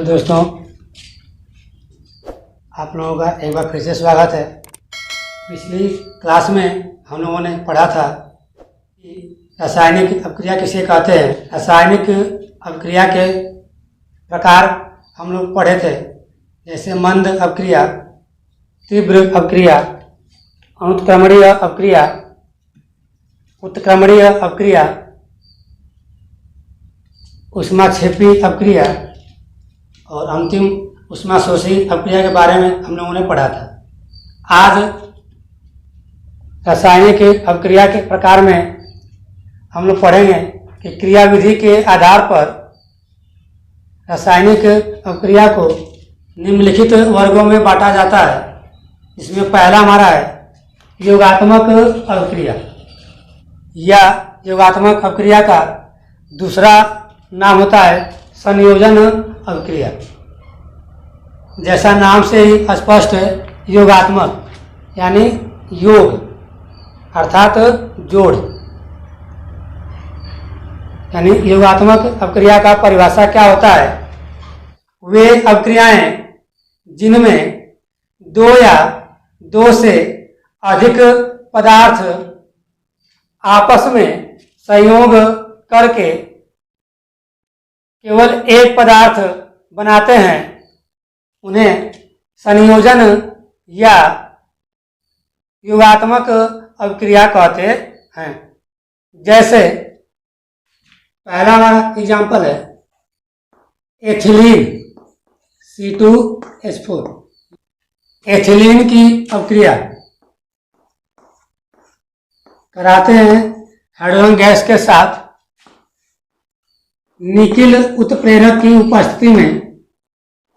दोस्तों, आप लोगों का एक बार फिर से स्वागत है। पिछली क्लास में हम लोगों ने पढ़ा था कि रासायनिक अपक्रिया किसे कहते हैं। रासायनिक अपक्रिया के प्रकार हम लोग पढ़े थे, जैसे मंद अपक्रिया, तीव्र अपक्रिया, अनुत्क्रमणीय अपक्रिया, उत्क्रमणीय अपक्रिया, ऊष्माक्षेपी अपक्रिया और अंतिम ऊष्माशोषी अपक्रिया के बारे में हम लोगों ने पढ़ा था। आज रासायनिक अपक्रिया के प्रकार में हम लोग पढ़ेंगे कि क्रियाविधि के आधार पर रासायनिक अपक्रिया को निम्नलिखित वर्गों में बांटा जाता है। इसमें पहला हमारा है योगात्मक अपक्रिया, या योगात्मक अपक्रिया का दूसरा नाम होता है संयोजन अपक्रिया। जैसा नाम से ही स्पष्ट है, योगात्मक यानी योग अर्थात जोड़, यानी योगात्मक अपक्रिया का परिभाषा क्या होता है? वे अपक्रियाएं जिनमें दो या दो से अधिक पदार्थ आपस में संयोग करके केवल एक पदार्थ बनाते हैं, उन्हें संयोजन या योगात्मक अपक्रिया कहते हैं। जैसे पहला हमारा एग्जाम्पल है एथिलीन C2H4। एथिलीन की अपक्रिया कराते हैं हाइड्रोजन गैस के साथ निकिल उत्प्रेरक की उपस्थिति में,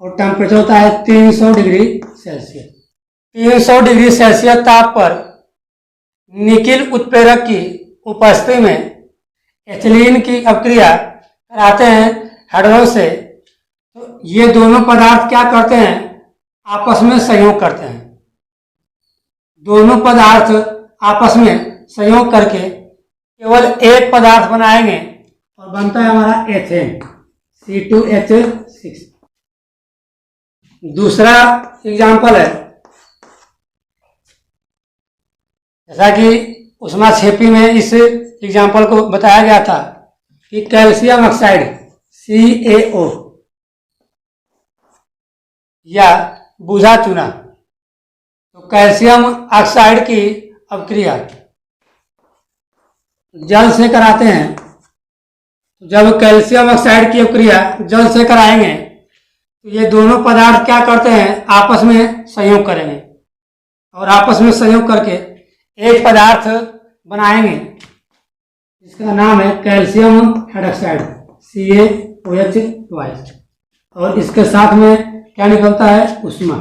और टेम्परेचर होता है 300 डिग्री सेल्सियस। 300 डिग्री सेल्सियस ताप पर निकिल उत्प्रेरक की उपस्थिति में एथिलीन की अपक्रिया कराते हैं हाइड्रोजन से। तो ये दोनों पदार्थ क्या करते हैं? आपस में संयोग करते हैं। दोनों पदार्थ आपस में संयोग करके केवल एक पदार्थ बनाएंगे और बनता है हमारा एथेन C2H6। दूसरा एग्जाम्पल है, जैसा कि ऊष्माक्षेपी में इस एग्जाम्पल को बताया गया था कि कैल्शियम ऑक्साइड CaO या बूझा चूना। तो कैल्शियम ऑक्साइड की अपक्रिया जल से कराते हैं। जब कैल्शियम ऑक्साइड की अपक्रिया जल से कराएंगे तो ये दोनों पदार्थ क्या करते हैं? आपस में संयोग करेंगे, और आपस में संयोग करके एक पदार्थ बनाएंगे जिसका नाम है कैल्शियम हाइड्रॉक्साइड CaOH2। और इसके साथ में क्या निकलता है? ऊष्मा।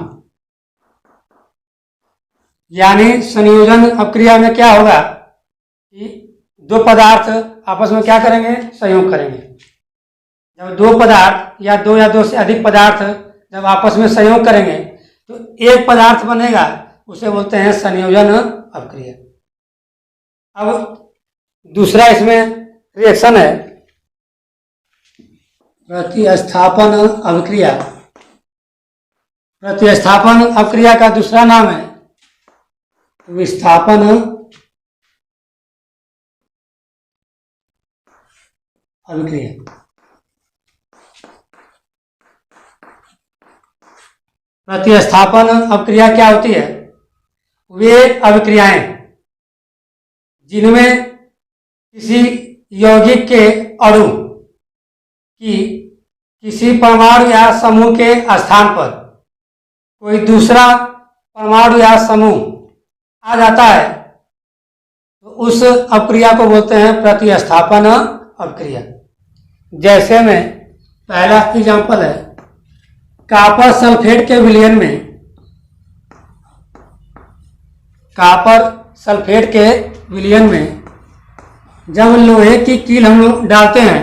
यानी संयोजन अपक्रिया में क्या होगा कि दो पदार्थ आपस में क्या करेंगे? संयोग करेंगे। जब दो पदार्थ या दो से अधिक पदार्थ जब आपस में संयोग करेंगे तो एक पदार्थ बनेगा, उसे बोलते हैं संयोजन अपक्रिया। अब दूसरा इसमें रिएक्शन है प्रतिस्थापन अपक्रिया। प्रतिस्थापन अपक्रिया का दूसरा नाम है विस्थापन अपक्रिया। प्रतिस्थापन अपक्रिया क्या होती है? वे अपक्रियाएं जिनमें किसी यौगिक के अणु की किसी परमाणु या समूह के स्थान पर कोई दूसरा परमाणु या समूह आ जाता है, तो उस अपक्रिया को बोलते हैं प्रतिस्थापन अपक्रिया। जैसे में पहला एग्जाम्पल है कॉपर सल्फेट के विलयन में। कॉपर सल्फेट के विलयन में जब लोहे की कील हम लोग डालते हैं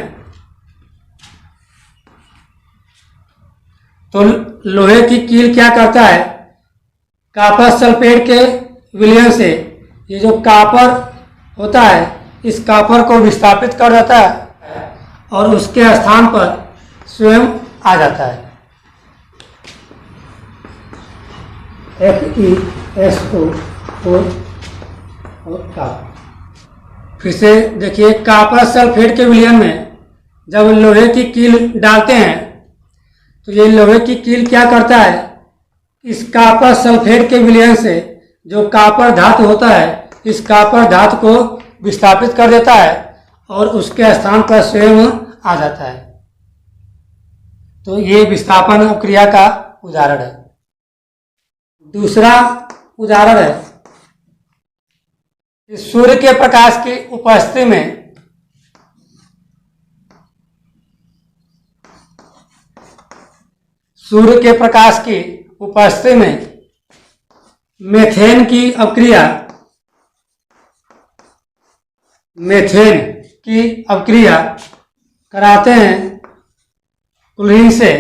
तो लोहे की कील क्या करता है? कॉपर सल्फेट के विलयन से ये जो कॉपर होता है, इस कॉपर को विस्थापित कर देता है और उसके स्थान पर स्वयं आ जाता है। FeSO4 और कॉपर। फिर से देखिए, कॉपर सल्फेट के विलयन में जब लोहे की कील डालते हैं तो ये लोहे की कील क्या करता है, इस कॉपर सल्फेट के विलयन से जो कॉपर धातु होता है, इस कॉपर धातु को विस्थापित कर देता है और उसके स्थान पर स्वयं आ जाता है। तो ये विस्थापन अपक्रिया का उदाहरण है। दूसरा उदाहरण है, सूर्य के प्रकाश की उपस्थिति में मीथेन की अपक्रिया कराते हैं क्लोरीन से।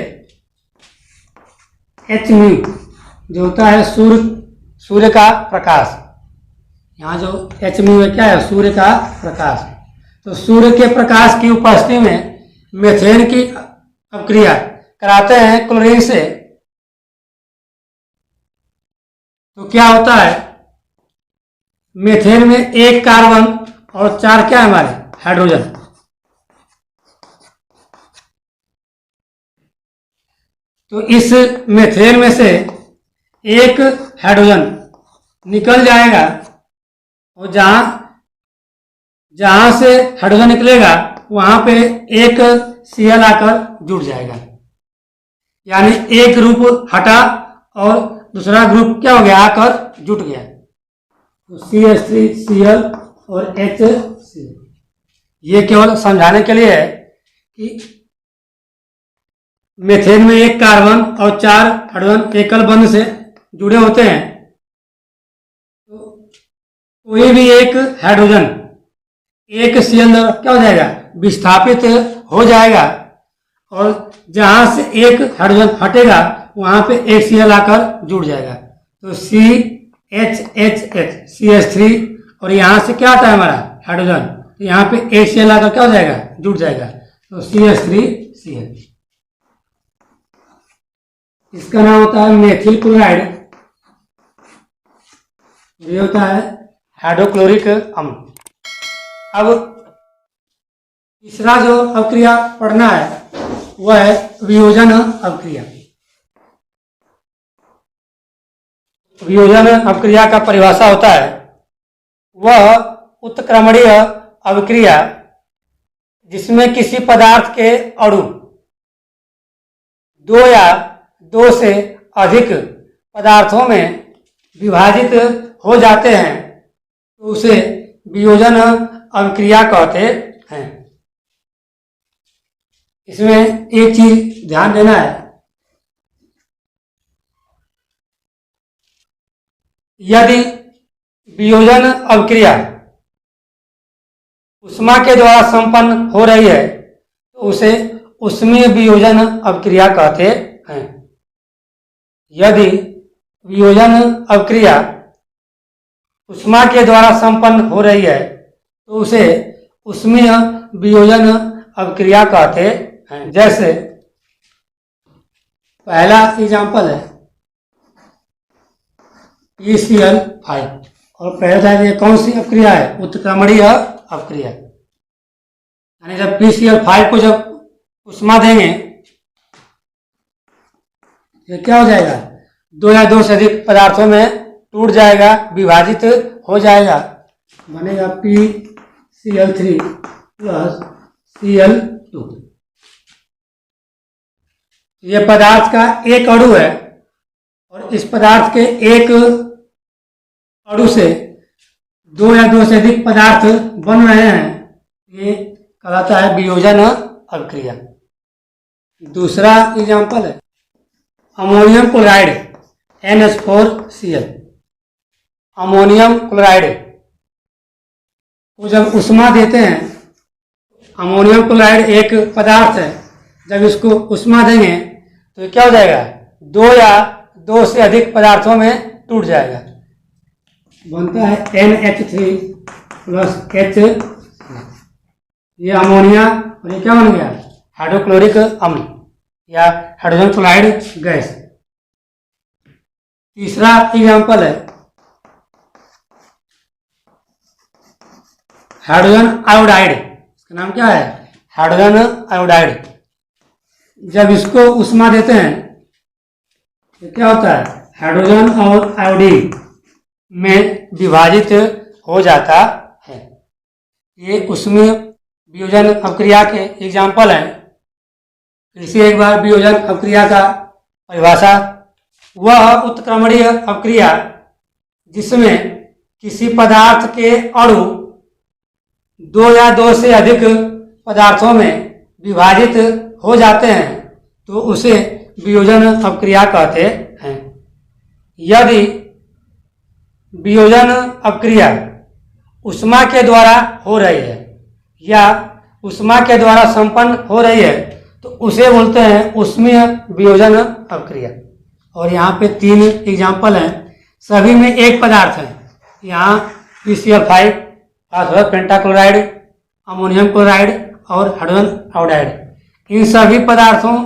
Hμ जो होता है सूर्य का प्रकाश, यहाँ जो Hμ है क्या है, सूर्य का प्रकाश। तो सूर्य के प्रकाश की उपस्थिति में मीथेन की अपक्रिया कराते हैं क्लोरीन से, तो क्या होता है, मीथेन में 1 कार्बन और 4 क्या है हमारे हाइड्रोजन। तो इस मीथेन में से 1 हाइड्रोजन निकल जाएगा और जहां से हाइड्रोजन निकलेगा वहां पे एक Cl आकर जुड़ जाएगा, यानी एक ग्रुप हटा और दूसरा ग्रुप क्या हो गया, आकर जुट गया। तो CH3Cl और HCl। ये केवल समझाने के लिए है कि मीथेन में 1 कार्बन और 4 हाइड्रोजन एकल बंध से जुड़े होते हैं। तो कोई भी एक हाइड्रोजन एक Cl क्या हो जाएगा, विस्थापित हो जाएगा और जहां से एक हाइड्रोजन हटेगा वहां पे एक Cl आकर जुड़ जाएगा। तो CHHH CH3 और यहाँ से क्या आता है हमारा हाइड्रोजन, तो यहाँ पे एक Cl आकर क्या हो जाएगा, जुड़ जाएगा। तो CH3Cl। इसका नाम होता है मेथिल क्लोराइड। ये होता है हाइड्रोक्लोरिक अम्ल। अब तीसरा जो अपक्रिया पढ़ना है वह है वियोजन अपक्रिया। वियोजन अपक्रिया का परिभाषा होता है, वह उत्क्रमणीय अपक्रिया जिसमें किसी पदार्थ के अणु 2 या 2 से अधिक पदार्थों में विभाजित हो जाते हैं, तो उसे वियोजन अपक्रिया कहते हैं। इसमें एक चीज ध्यान देना है, यदि वियोजन अपक्रिया ऊष्मा के द्वारा संपन्न हो रही है तो उसे ऊष्मीय वियोजन अपक्रिया कहते हैं। यदि वियोजन अपक्रिया ऊष्मा के द्वारा संपन्न हो रही है तो उसे ऊष्मीय वियोजन अपक्रिया कहते हैं। जैसे पहला एग्जाम्पल है PCl5 और पहला ये कौन सी अपक्रिया है, उत्क्रमणीय अपक्रिया। यानी जब PCl5 को जब ऊष्मा देंगे ये क्या हो जाएगा, 2 या 2 से अधिक पदार्थों में टूट जाएगा, विभाजित हो जाएगा, बनेगा PCl3 प्लस Cl2। ये पदार्थ का एक अणु है और इस पदार्थ के एक अणु से 2 या 2 से अधिक पदार्थ बन रहे हैं, ये कहलाता है वियोजन अपक्रिया। दूसरा एग्जाम्पल है ammonium chloride NH4Cl। Ammonium chloride को जब ऊष्मा देते हैं, अमोनियम क्लोराइड एक पदार्थ है, जब इसको ऊष्मा देंगे तो क्या हो जाएगा, 2 या 2 से अधिक पदार्थों में टूट जाएगा, बनता है NH3 प्लस H। ये अमोनिया और ये क्या बन गया, हाइड्रोक्लोरिक अम्ल या हाइड्रोजन क्लोराइड गैस। तीसरा एग्जाम्पल है हाइड्रोजन आयोडाइड। इसका नाम क्या है? Hydrogen iodide. जब इसको उष्मा देते हैं तो क्या होता है? हाइड्रोजन और आयोडीन में विभाजित हो जाता है। ये उसमें वियोजन अपक्रिया के एग्जाम्पल हैं। फिर से एक बार वियोजन अपक्रिया का परिभाषा: वह उत्क्रमणीय अपक्रिया जिसमें किसी पदार्थ के अणु दो या दो से अधिक पदार्थों में विभाजित हो जाते हैं तो उसे वियोजन अपक्रिया कहते हैं। यदि वियोजन अपक्रिया उष्मा के द्वारा हो रही है या उष्मा के द्वारा संपन्न हो रही है तो उसे बोलते हैं उष्मीय वियोजन अपक्रिया। और यहाँ पे 3 एग्जाम्पल हैं, सभी में एक पदार्थ है। यहाँ PCl5, phosphorus pentachloride, ammonium chloride और हाइड्रोजन आयोडाइड। इन सभी पदार्थों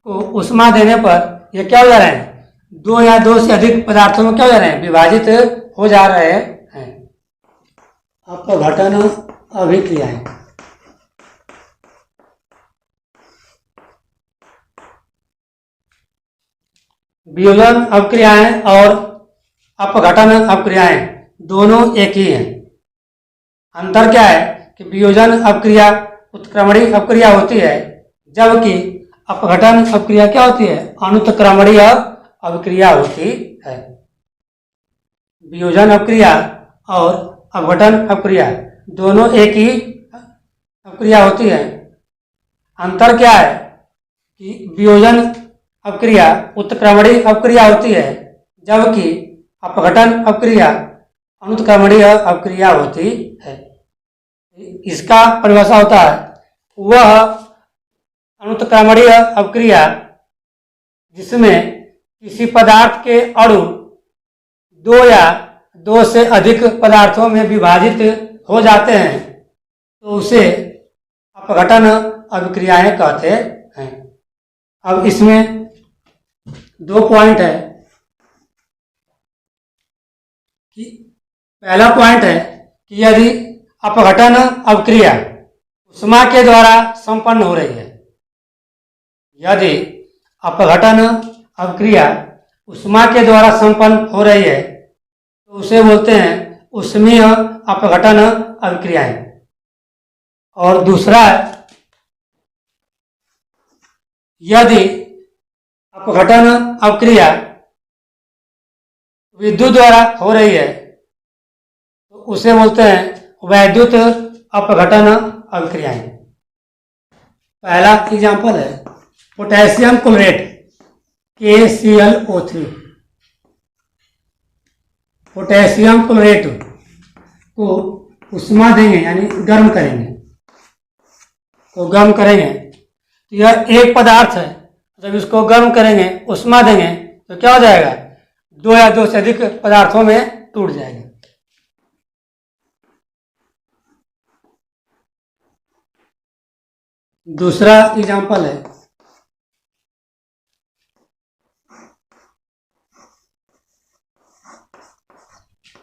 को उष्मा देने पर ये क्या हो जा रहे हैं? 2 या 2 से अधिक पदार्थों में क्या हो जा रहे हैं? विभाजित हो जा रहे हैं। अपघटन अभिक्रियाएं। वियोजन अपक्रियाएं और अपघटन अपक्रियाएं दोनों एक ही हैं। अंतर क्या है कि वियोजन अपक्रिया उत्क्रमणीय अपक्रिया होती है, जबकि अपघटन अपक्रिया क्या होती है? अनुत्क्रमणीय अपक्रिया होती है। वियोजन अपक्रिया और अपघटन अपक्रिया दोनों एक ही अपक्रिया होती है। अंतर क्या है कि वियोजन अपक्रिया उत्क्रमणीय अपक्रिया होती है, जबकि अपघटन अपक्रिया अनुत्क्रमणीय अपक्रिया होती है। इसका परिभाषा होता है वह अनुत्क्रमणीय अपक्रिया जिसमें किसी पदार्थ के अणु 2 या 2 से अधिक पदार्थों में विभाजित हो जाते हैं तो उसे अपघटन अभिक्रियाएं कहते हैं। अब इसमें 2 पॉइंट है कि पहला पॉइंट है कि यदि अपघटन अभिक्रिया उष्मा के द्वारा संपन्न हो रही है, यदि अपघटन अभिक्रिया उष्मा के द्वारा संपन्न हो रही है तो उसे बोलते हैं उष्मीय अपघटन अभिक्रियाएं। और दूसरा, यदि अपघटन अभिक्रिया विद्युत द्वारा हो रही है तो उसे बोलते हैं वैद्युत अपघटन अभिक्रियाएं। पहला एग्जाम्पल है potassium chlorate KClO3। Potassium chlorate को उष्मा देंगे यानी गर्म करेंगे तो यह एक पदार्थ है। जब इसको गर्म करेंगे, उष्मा देंगे तो क्या हो जाएगा? 2 या 2 से अधिक पदार्थों में टूट जाएगा। दूसरा एग्जाम्पल है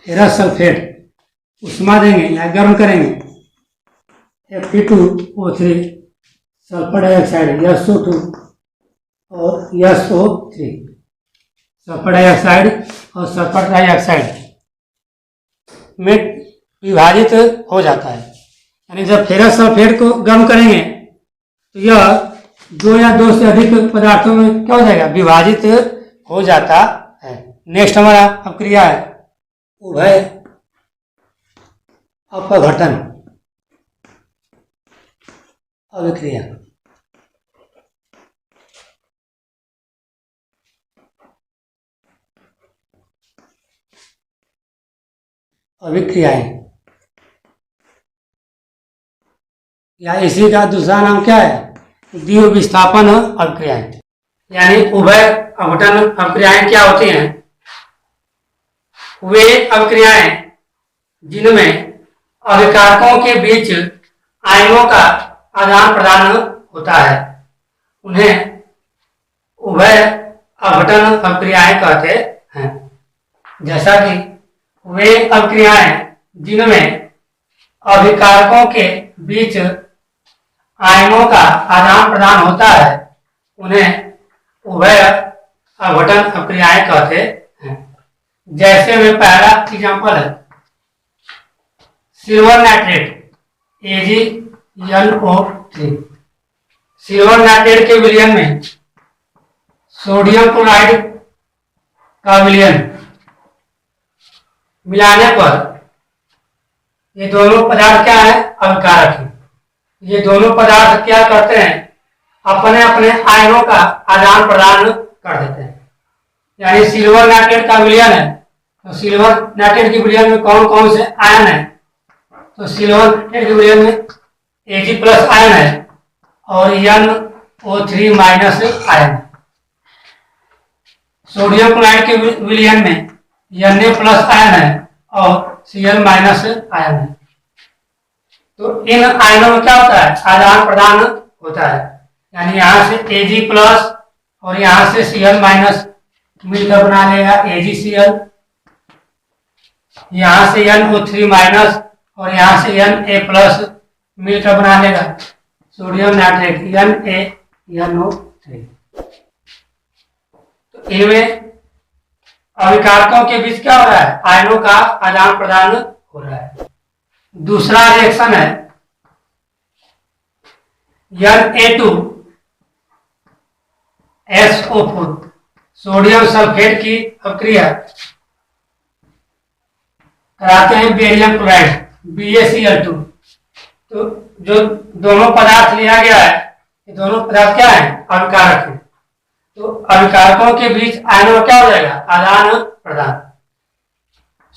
फेरस सल्फेट। उष्मा देंगे या गर्म करेंगे, Fe2O3 सल्फर डाइऑक्साइड SO2 और SO3, सल्फर डाइऑक्साइड और सल्फर डाइऑक्साइड में विभाजित हो जाता है। यानी जब फेरस सल्फेट को गर्म करेंगे तो यह 2 या 2 से अधिक पदार्थों में क्या हो जाएगा? विभाजित हो जाता है। नेक्स्ट हमारा अपक्रिया है उभय अपघटन अभिक्रिया। अभिक्रियाएं या इसी का दूसरा नाम क्या है? द्विविस्थापन अभिक्रियाएं। यानी उभय अपघटन अभिक्रियाएं क्या होती हैं? वे अभिक्रियाएं जिनमें अभिकारकों के बीच आयनों का आदान प्रदान होता है उन्हें उभय अपघटन अभिक्रियाएं कहते हैं। जैसा कि वे अभिक्रियाएं जिनमें अभिकारकों के बीच आयनों का आदान प्रदान होता है उन्हें उभय अपघटन अभिक्रियाएं कहते हैं। जैसे में पहला एग्जाम्पल है silver nitrate AgNO3। Silver nitrate के विलयन में सोडियम क्लोराइड का विलयन मिलाने पर ये दोनों पदार्थ क्या है, अभिकारक है। ये दोनों पदार्थ क्या करते हैं, अपने अपने आयनों का आदान प्रदान कर देते हैं। यानी सिल्वर नाइट्रेट का विलयन है तो सिल्वर नाइट्रेट के विलयन में कौन कौन से आयन है, तो सिल्वर नाइट्रेट के विलयन में Ag+ आयन है और NO3- आयन है। सोडियम क्लोराइड के विलयन में Na+ आयन है और Cl- आयन है। तो इन आयनों में क्या होता है, आदान प्रदान होता है। यानी यहां से Ag+ और यहां से Cl- मिलकर बना लेगा AgCl, यहां से NO3- और यहां से Na+ मिलकर बना लेगा सोडियम नाइट्रेट NaNO3। तो इनमें अभिकारकों के बीच क्या हो रहा है, आयनों का आदान प्रदान हो रहा है। दूसरा रिएक्शन है Na2SO4 सोडियम सल्फेट की अभिक्रिया कराते हैं बेरियम क्लोराइड BaCl2। तो जो दोनों पदार्थ लिया गया है, ये दोनों पदार्थ क्या है, अभिकारक है। तो अभिकारकों के बीच आयनों क्या हो जाएगा, आदान प्रदान।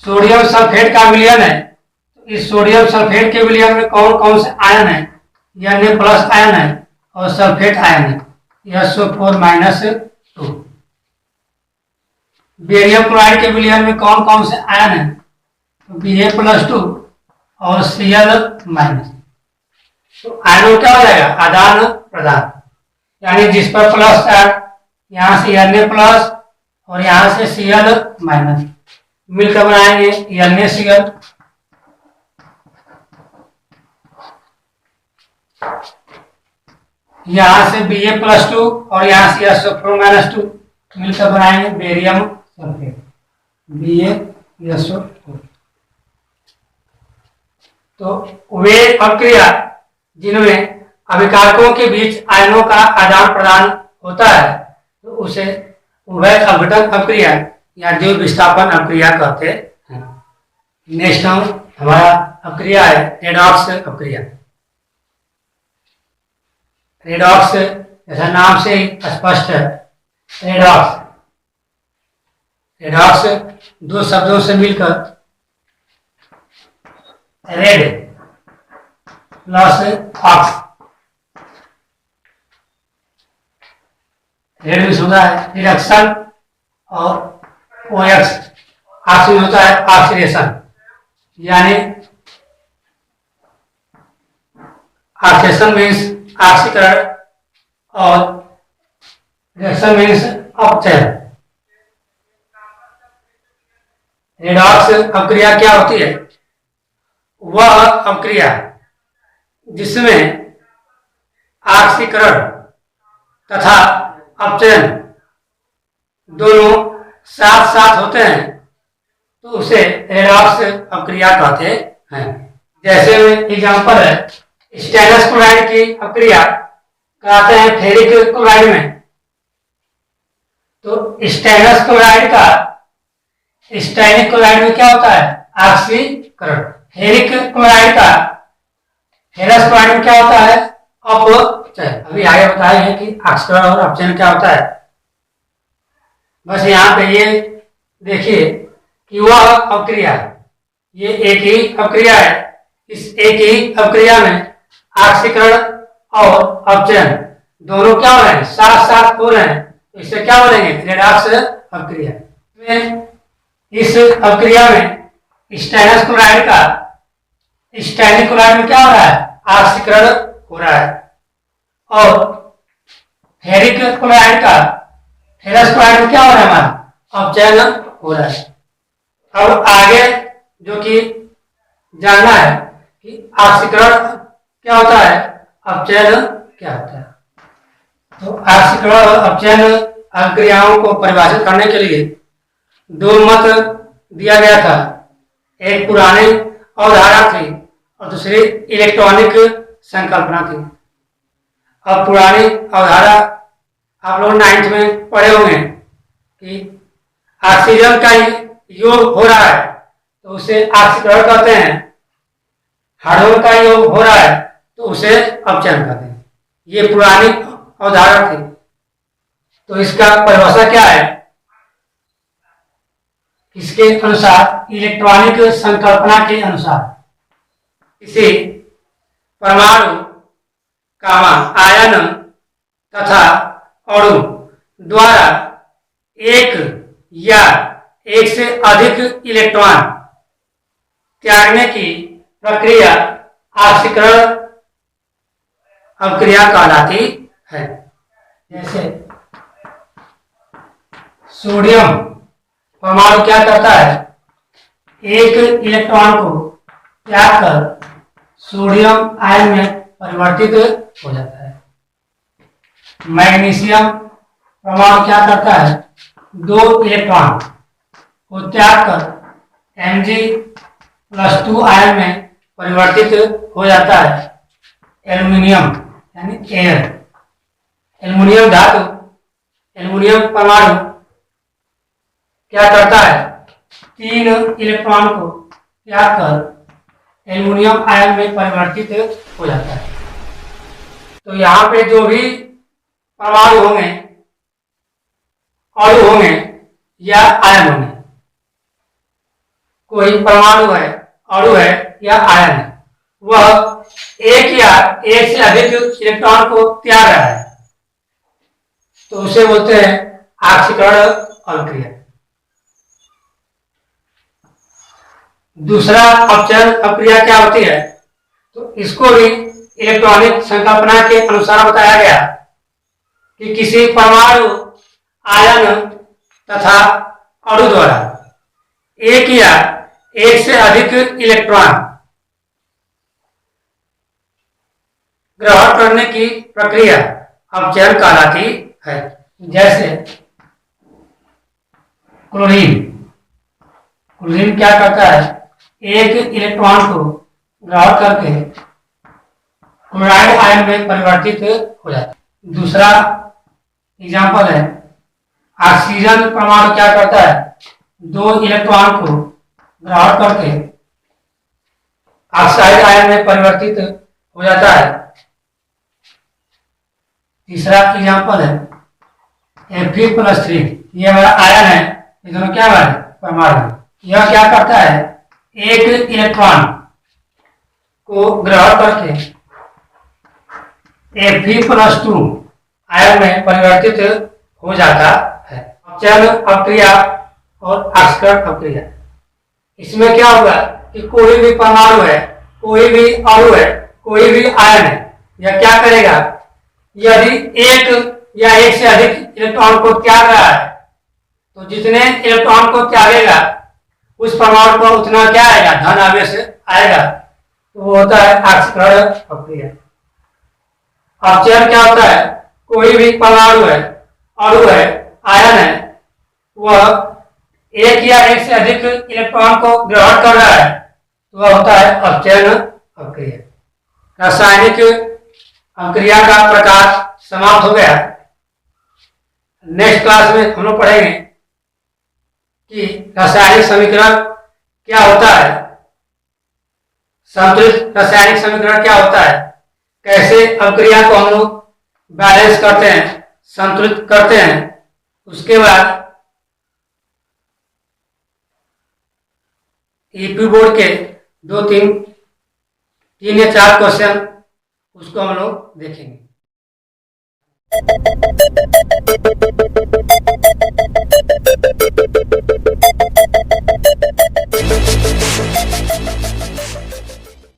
सोडियम सल्फेट का विलयन है तो इस सोडियम सल्फेट के विलयन में कौन कौन से आयन है, Na+ आयन है और सल्फेट आयन है SO4-2। बेरियम क्लोराइड के विलयन में कौन कौन से आयन है, तो Ba+2 और Cl-। तो आयनों क्या हो जाएगा, आदान प्रदान। यानी जिस पर प्लस है यहां से Na+ और यहां से Cl- मिलकर बनाएंगे NaCl। यहां से Ba+2 और यहां से SO4-2 मिलकर बनाएंगे बेरियम सल्फेट BaSO4। तो वे अभिक्रिया जिनमें अभिकारकों के बीच आयनों का आदान प्रदान होता है तो उसे उभय अपघटन अभिक्रिया या द्वितीय विस्थापन अभिक्रिया कहते हैं। नेक्स्ट हमारा अभिक्रिया है रेडॉक्स अभिक्रिया। रेडॉक्स जैसा नाम से ही स्पष्ट है, रेडॉक्स रेडॉक्स दो शब्दों से मिलकर रेड प्लस ऑक्स, रेड में होता है रिडक्शन और OX ऑक्स में होता है ऑक्सीडेशन। यानी ऑक्सीडेशन मीन्स ऑक्सीकरण और रिडक्शन मीन्स अपचयन। रेडॉक्स अभिक्रिया क्या होती है, वह अभिक्रिया जिसमें ऑक्सीकरण तथा अपचयन दोनों साथ साथ होते हैं तो उसे रेडॉक्स अभिक्रिया कहते हैं। जैसे एग्जांपल है स्टेनस क्लोराइड की अभिक्रिया कराते हैं फेरिक क्लोराइड में। तो स्टेनस क्लोराइड में क्या होता है, ऑक्सीकरण। फेरिक क्लोराइड का फेरस क्लोराइड में क्या होता है, अपचयन। अभी आगे बताए हैं कि ऑक्सीकरण और अपचयन क्या होता है। बस यहाँ पे ये देखिए कि वह अभिक्रिया है, ये एक ही अभिक्रिया है। इस एक ही अभिक्रिया में ऑक्सीकरण और अपचयन दोनों क्या हो रहे हैं, साथ साथ हो रहे हैं, तो इसे क्या बोलेंगे, रेडॉक्स अभिक्रिया। इस अभिक्रिया में स्टेनस क्लोराइड का स्टेनिक क्लोराइड में क्या हो रहा है, ऑक्सीकरण हो रहा है और फेरिक क्लोराइड का फेरस क्लोराइड में क्या हो रहा है, हमारा अपचयन हो रहा है। अब आगे जो कि जानना है कि ऑक्सीकरण क्या होता है, अपचयन क्या होता है। तो ऑक्सीकरण अपचयन अभिक्रियाओं को परिभाषित करने के लिए दो मत दिया गया था। एक पुरानी अवधारणा थी और दूसरी इलेक्ट्रॉनिक संकल्पना थी। अब पुरानी अवधारणा आप लोग 9th में पढ़े होंगे कि ऑक्सीजन का योग हो रहा है तो उसे ऑक्सीकरण कहते हैं, हार्मोन का योग हो रहा है तो उसे अपचयन कहते हैं। ये पुरानी अवधारणा थी। तो इसका परिभाषा क्या है, इसके अनुसार इलेक्ट्रॉनिक संकल्पना के अनुसार किसी परमाणु आयन तथा अणु द्वारा एक या एक से अधिक इलेक्ट्रॉन त्यागने की प्रक्रिया ऑक्सीकरण अभिक्रिया कहलाती है। जैसे सोडियम परमाणु क्या करता है, एक इलेक्ट्रॉन को त्याग कर सोडियम आयन में परिवर्तित हो जाता है। मैग्नीशियम परमाणु क्या करता है, दो इलेक्ट्रॉन को त्याग कर Mg+2 आयन में परिवर्तित हो जाता है। एल्युमिनियम यानी एयर, एल्युमिनियम धातु, एल्युमिनियम परमाणु क्या करता है, तीन इलेक्ट्रॉन को त्याग कर एल्युमिनियम आयन में परिवर्तित हो जाता है। तो यहाँ पे जो भी परमाणु होंगे, अणु होंगे या आयन होंगे, कोई परमाणु है, अणु है या आयन है, वह एक या एक से अधिक इलेक्ट्रॉन को त्याग रहा है तो उसे बोलते हैं ऑक्सीकरण अभिक्रिया। दूसरा अपचयन अभिक्रिया क्या होती है, तो इसको भी इलेक्ट्रॉनिक संकल्पना के अनुसार बताया गया कि किसी परमाणु, आयन तथा अणु द्वारा एक या एक से अधिक इलेक्ट्रॉन ग्रहण करने की प्रक्रिया अपचयन कहलाती है। जैसे क्लोरीन, क्लोरीन क्या करता है, एक इलेक्ट्रॉन को ग्रहण करके क्लोराइड आयन में परिवर्तित हो जाता है। दूसरा एग्जाम्पल है ऑक्सीजन परमाणु क्या करता है, दो इलेक्ट्रॉन को ग्रहण करके ऑक्साइड आयन में परिवर्तित हो जाता है। तीसरा एग्जाम्पल है Fe+3, ये हमारा आयन है, ये दोनों क्या है, परमाणु। यह क्या करता है, एक इलेक्ट्रॉन को ग्रहण करके Fe+2 आयन में परिवर्तित हो जाता है। अपचयन अभिक्रिया और ऑक्सीकरण अभिक्रिया, इसमें क्या होगा कि कोई भी परमाणु है, कोई भी अणु है, कोई भी आयन है, यह क्या करेगा, यदि एक या एक से अधिक इलेक्ट्रॉन को त्याग रहा है तो जितने इलेक्ट्रॉन को त्यागेगा उस परमाणु को उतना क्या आएगा, धन आवेश आएगा, तो वो होता है ऑक्सीकरण अभिक्रिया। अपचयन क्या होता है, कोई भी परमाणु है, अणु है, आयन है, वह एक या एक से अधिक इलेक्ट्रॉन को ग्रहण कर रहा है तो वह होता है अपचयन अभिक्रिया। रासायनिक अभिक्रिया का प्रकार समाप्त हो गया। नेक्स्ट क्लास में हम लोग पढ़ेंगे कि रासायनिक समीकरण क्या होता है, संतुलित रासायनिक समीकरण क्या होता है, कैसे अभिक्रिया को हम लोग बैलेंस करते हैं, संतुलित करते हैं। उसके बाद ईपी बोर्ड के 3 या 4 क्वेश्चन उसको हम लोग देखेंगे।